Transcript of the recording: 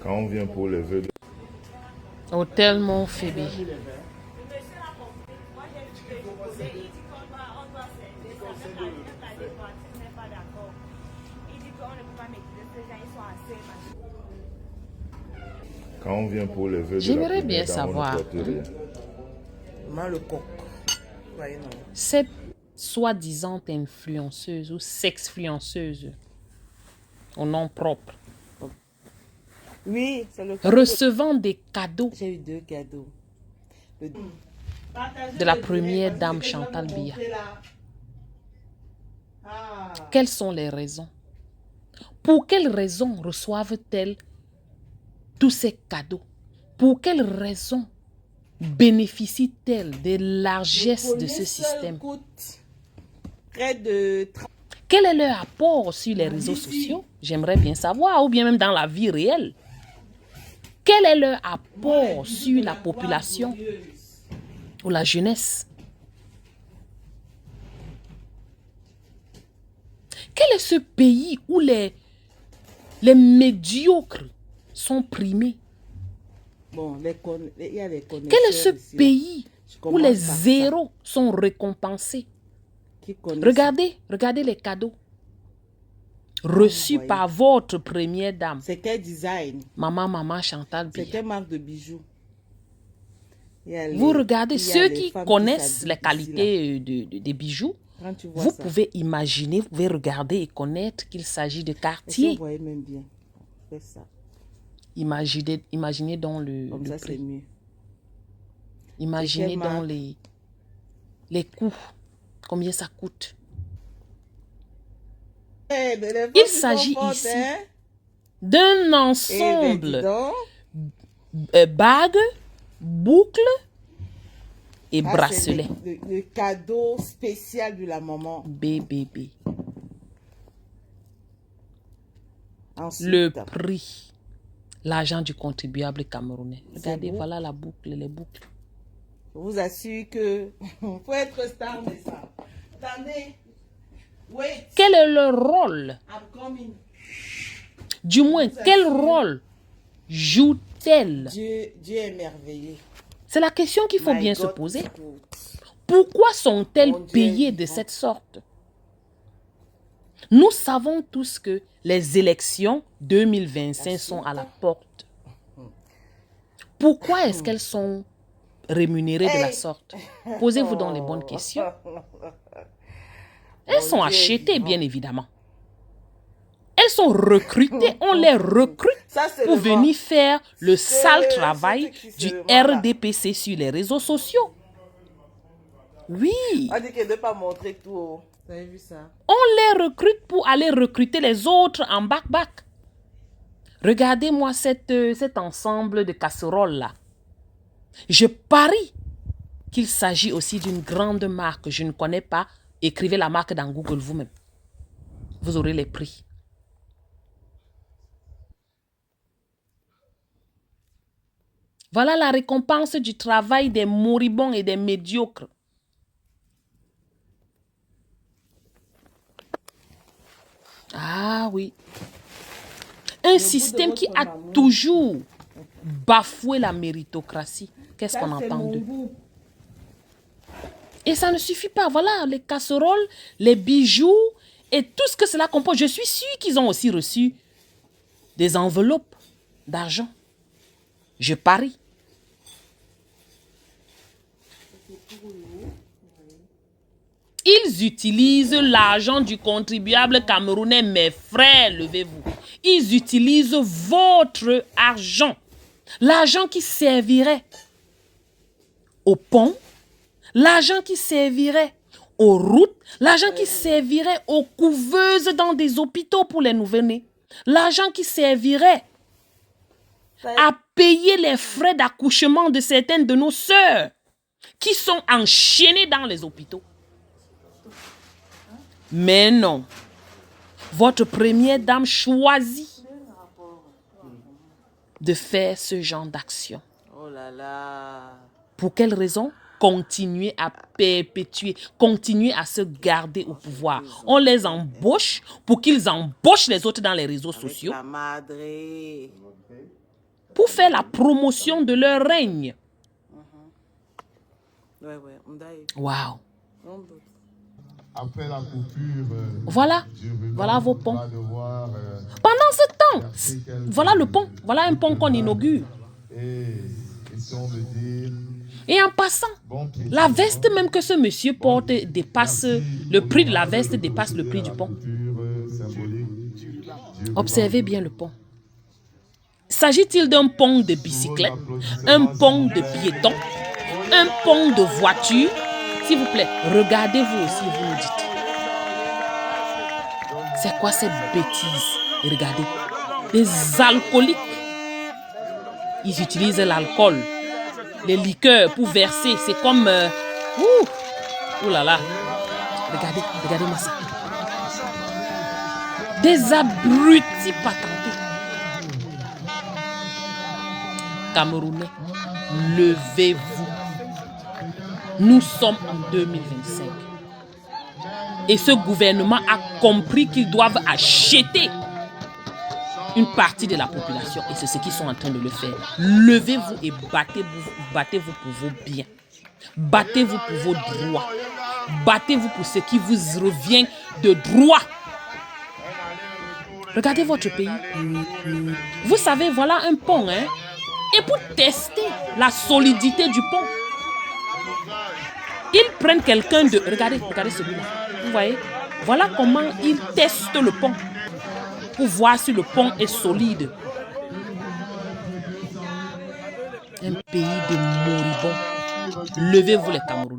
Quand on vient pour les vœux de... Hôtel Montphébé. Quand on vient pour les vœux de... J'aimerais bien savoir. Le coq. Cette soi-disant influenceuse ou sexfluenceuse au nom propre, Oui, c'est le recevant des cadeaux J'ai eu 2 cadeaux. de la première dame Chantal Biya. Quelles sont les raisons? Pour quelles raisons reçoivent-elles tous ces cadeaux? Pour quelles raisons bénéficient-elles des largesses de ce système? Près de Quel est leur apport sur les réseaux sociaux? J'aimerais bien savoir, ou bien même dans la vie réelle. Quel est leur apport sur la population ou la jeunesse? Quel est ce pays où les médiocres sont primés? Bon, il y a les connaisseurs. Quel est ce ici. pays où les commence par ça. zéros sont récompensés? Qui connaissent Regardez les cadeaux reçus voyez. par votre première dame, C'est quel design? maman Chantal C'est Biya. quelle marque de bijoux? Il y a Vous les- regardez, il y a ceux les qui femmes connaissent s'habillent les ici, qualités des bijoux, là. Quand tu vois vous ça, pouvez imaginer, vous pouvez regarder et connaître qu'il s'agit de est-ce que Cartier. vous voyez même bien? Fais ça. Imaginez dans le Comme ça, c'est prix. mieux. Imaginez quelle dans marque? les coûts. Combien ça coûte? Eh, mais les femmes, Il ils sont s'agit fortes, ici hein? d'un Eh ben, dis ensemble donc. bagues, boucles et Ah, bracelets. c'est le cadeau spécial de la maman. BBB. Ensuite, Le prix. L'argent du contribuable camerounais. Regardez, beau. voilà la boucle, les boucles. je vous assure que faut être star, mais ça. Attendez. Wait, Quel est le rôle? I'm coming. Du moins, quel rôle joue-t-elle? Dieu est merveilleux. C'est la question qu'il faut My bien se God, poser. good. Pourquoi sont-elles Mon Dieu payées de vivant. cette sorte? Nous savons tous que les élections 2025 sont à la porte. Pourquoi est-ce qu'elles sont rémunérées de la sorte? Posez-vous donc les bonnes questions. Elles sont Dieu achetées, vivant. bien évidemment. Elles sont recrutées, on les recrute Ça, c'est pour le vent. venir faire le sale travail c'est du le vent, là. RDPC sur les réseaux sociaux. Oui, On dit qu'elle ne veut pas montrer tout. Vous avez vu ça? on les recrute pour aller recruter les autres en back-back. Regardez-moi cet ensemble de casseroles-là. Je parie qu'il s'agit aussi d'une grande marque. Je ne connais pas. Écrivez la marque dans Google vous-même. Vous aurez les prix. Voilà la récompense du travail des moribonds et des médiocres. Ah oui. Un système qui a toujours bafoué la méritocratie. Qu'est-ce qu'on entend d'eux? Et ça ne suffit pas. Voilà, les casseroles, les bijoux et tout ce que cela compose. Je suis sûre qu'ils ont aussi reçu des enveloppes d'argent. Je parie. Ils utilisent l'argent du contribuable camerounais, mes frères, levez-vous. Ils utilisent votre argent. L'argent qui servirait au pont, l'argent qui servirait aux routes, l'argent qui servirait aux couveuses dans des hôpitaux pour les nouveau-nés, l'argent qui servirait à payer les frais d'accouchement de certaines de nos sœurs qui sont enchaînées dans les hôpitaux. Mais non, votre première dame choisit de faire ce genre d'action. Oh là là. Pour quelle raison? continuer à perpétuer, continuer à se garder au pouvoir. On les embauche pour qu'ils embauchent les autres dans les réseaux sociaux La madre. pour faire la promotion de leur règne. Ouais, ouais. Waouh! Après la coupure, Voilà, voilà vos ponts. Pendant ce temps, voilà le pont. Voilà un pont qu'on inaugure. Et en passant, la veste même que ce monsieur porte dépasse, le prix de la veste dépasse le prix du pont. Observez bien le pont. S'agit-il d'un pont de bicyclette, un pont de piéton, un pont de voiture? S'il vous plaît, regardez-vous aussi, vous nous dites. C'est quoi cette bêtise? Et regardez, les alcooliques, ils utilisent l'alcool, les liqueurs pour verser. C'est comme... ouh là là. Regardez-moi ça. Des abrutis patentés. Camerounais, levez-vous. Nous sommes en 2025. Et ce gouvernement a compris qu'ils doivent acheter une partie de la population. Et c'est ce qu'ils sont en train de le faire. Levez-vous et battez-vous pour vos biens. Battez-vous pour vos droits. Battez-vous pour ce qui vous revient de droit. Regardez votre pays. Vous savez, voilà un pont, hein? Et pour tester la solidité du pont, ils prennent quelqu'un de... Regardez celui-là. Vous voyez? Voilà comment ils testent le pont pour voir si le pont est solide. Un pays de moribonds. Levez-vous les Camerounais.